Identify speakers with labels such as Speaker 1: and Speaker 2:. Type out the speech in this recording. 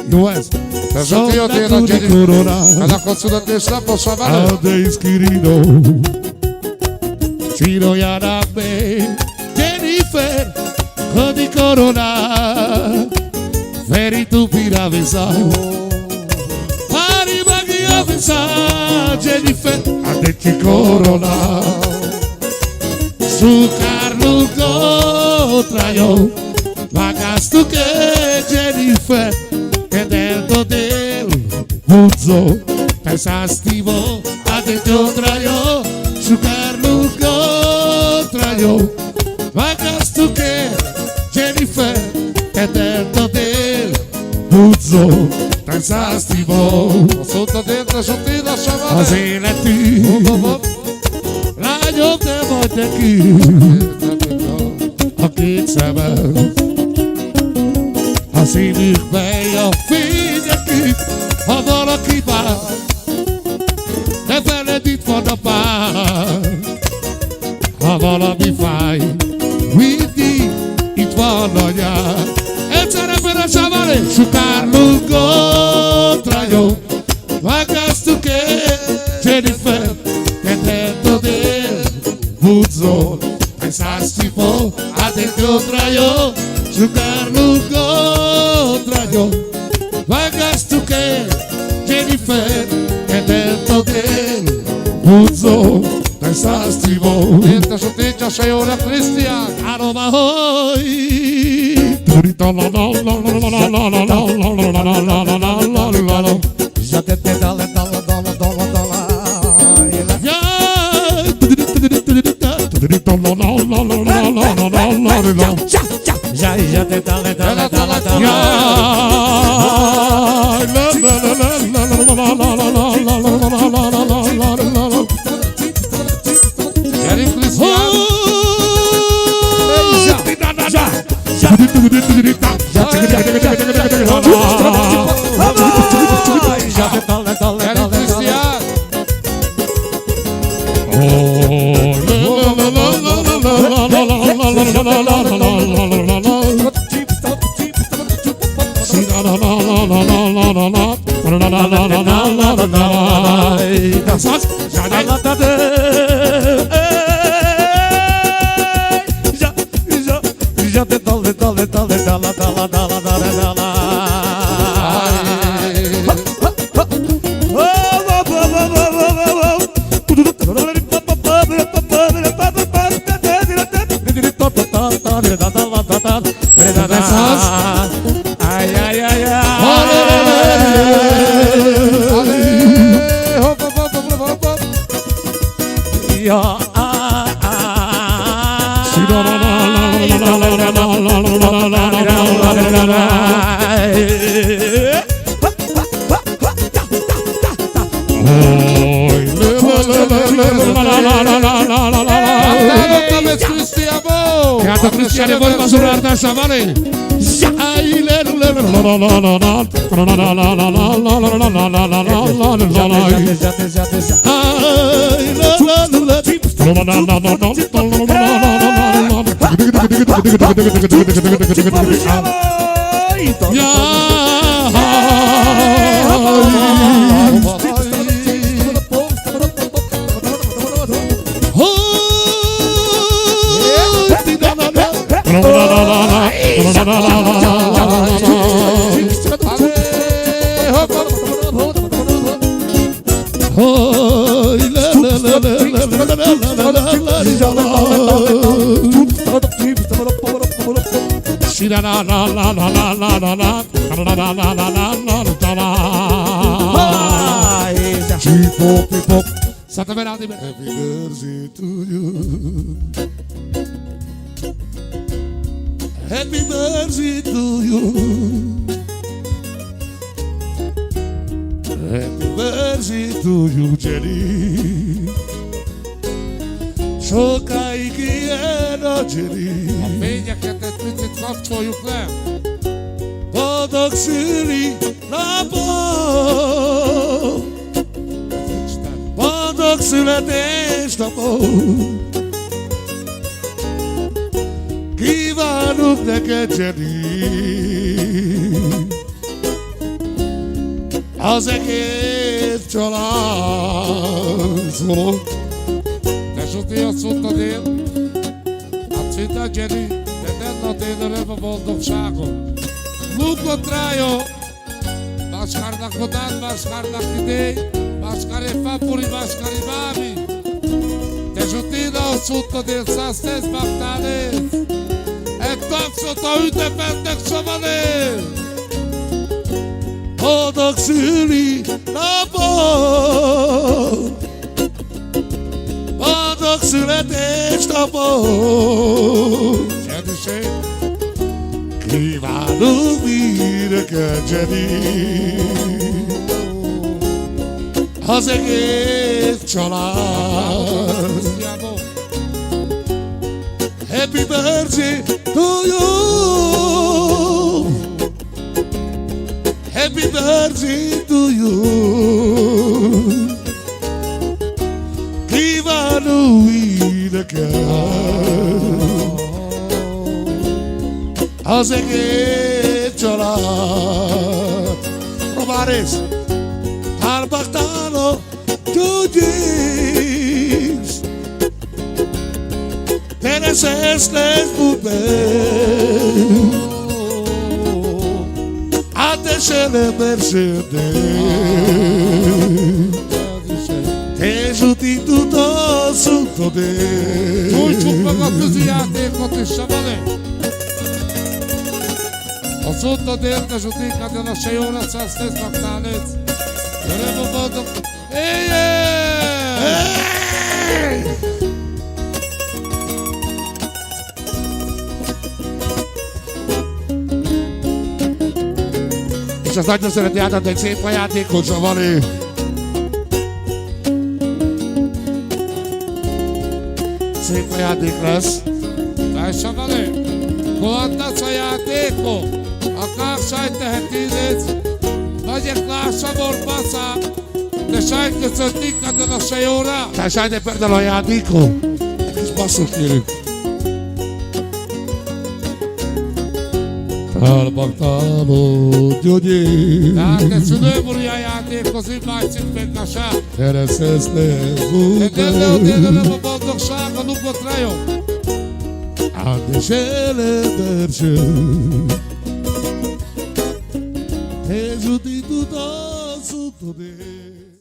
Speaker 1: Jó ez?
Speaker 2: Te Zsoti jöttél a Jenny, la consulenza possa valere.
Speaker 1: Aldeis Quirino, Ciro Yarabe, Jennifer, Cody Corona, Feri tu piravesa, Pari Magia Vesa, Jennifer, Adeci Corona, Su Carlo Traio, Pagas tu che Jennifer, che dentro del Buzzo, pensastivo, Adeci Traio, Su Carlo Traio, Pagas tu che Jennifer, che dentro del Buzzo, pensastivo,
Speaker 2: Sotto dentro, sotto la savana.
Speaker 1: Azeleti, Ragyom te vagy neki, a két szemed, a szívükben a fényekig, ha valaki vár, ne feled, itt van a pár. Ha valami fáj, mindig itt van a nyár. Egyszerre per a savale, su Carlo Traio, Pagastu che Jennifer, che dentro del Buzzo, pensaste po' adentro Traio, su Carlo Traio, Pagastu che Jennifer, che dentro del Buzzo, pensaste po'.
Speaker 2: Dentro sotto sei ora Cristian.
Speaker 1: Aroma hoy.
Speaker 3: Já te dale. Já te dale.
Speaker 2: Jenny Cristian. Jenny Cristian.
Speaker 3: Já te dale.
Speaker 1: Gata Cristiane, vorba surarda savale. Santa Verade, happy birthday to you. Happy birthday to you. Happy birthday to you, Jenny. Sokáig ilyen a Jenny.
Speaker 2: A fényeket egy picit kapcsoljuk le.
Speaker 1: Boldog szüli napot, boldog születésnapot, kívánok neked, Jenny. az egész család szólok.
Speaker 2: Te Zsuti, azt mondtad én, hát Cvita Jenny, de tennad én öröm a boldogságot. Lukot rájó, Máskárnak odán, máskárnak idej, máskár egy fapuri, máskár egy mámi. Te Zsuti, azt mondtad én, szásztész, magtánész, egy tapsot a ünnepeltek savanész.
Speaker 1: Boldog szüli napot, boldog születésnapot,
Speaker 2: Jenny,
Speaker 1: kívánunk mi neked, Jenny, az egész család. Happy birthday to you, happy birthday to you. Kívánunk mi neked, az egész család. Romares, Albactano, Judis, Tereses les Bubes, Atesele Mercedes, te Zsuti tudod szutodé.
Speaker 2: Nyújtsuk meg a tűzijátékot is, Savale! A szutod érte Zsutikát, jön a se jó lesz, azt nézd magtánész. Öröm a boldog... Éjjel!
Speaker 1: És az nagyon szereti átadni egy szép ajátékot, Savali. Szép ajáték lesz.
Speaker 2: Dai, Savale! Kohantasz a játékot! Akár sajtehetínész, vagy egy lássabor baszá, de sajtköszönt ikkaden a se jóra!
Speaker 1: Te sajte perdel a játékot. Egy kis basszus kérünk. Albactano, Judis,
Speaker 2: Tehát te szülőburi a játékozik, májtszik meg a sá!
Speaker 1: Tereses les
Speaker 2: De tényleg
Speaker 1: Bubes,
Speaker 2: öröm a boldogság, a lukott rajó!
Speaker 1: Atesele Mercedes, te Zsuti tudod szutodé.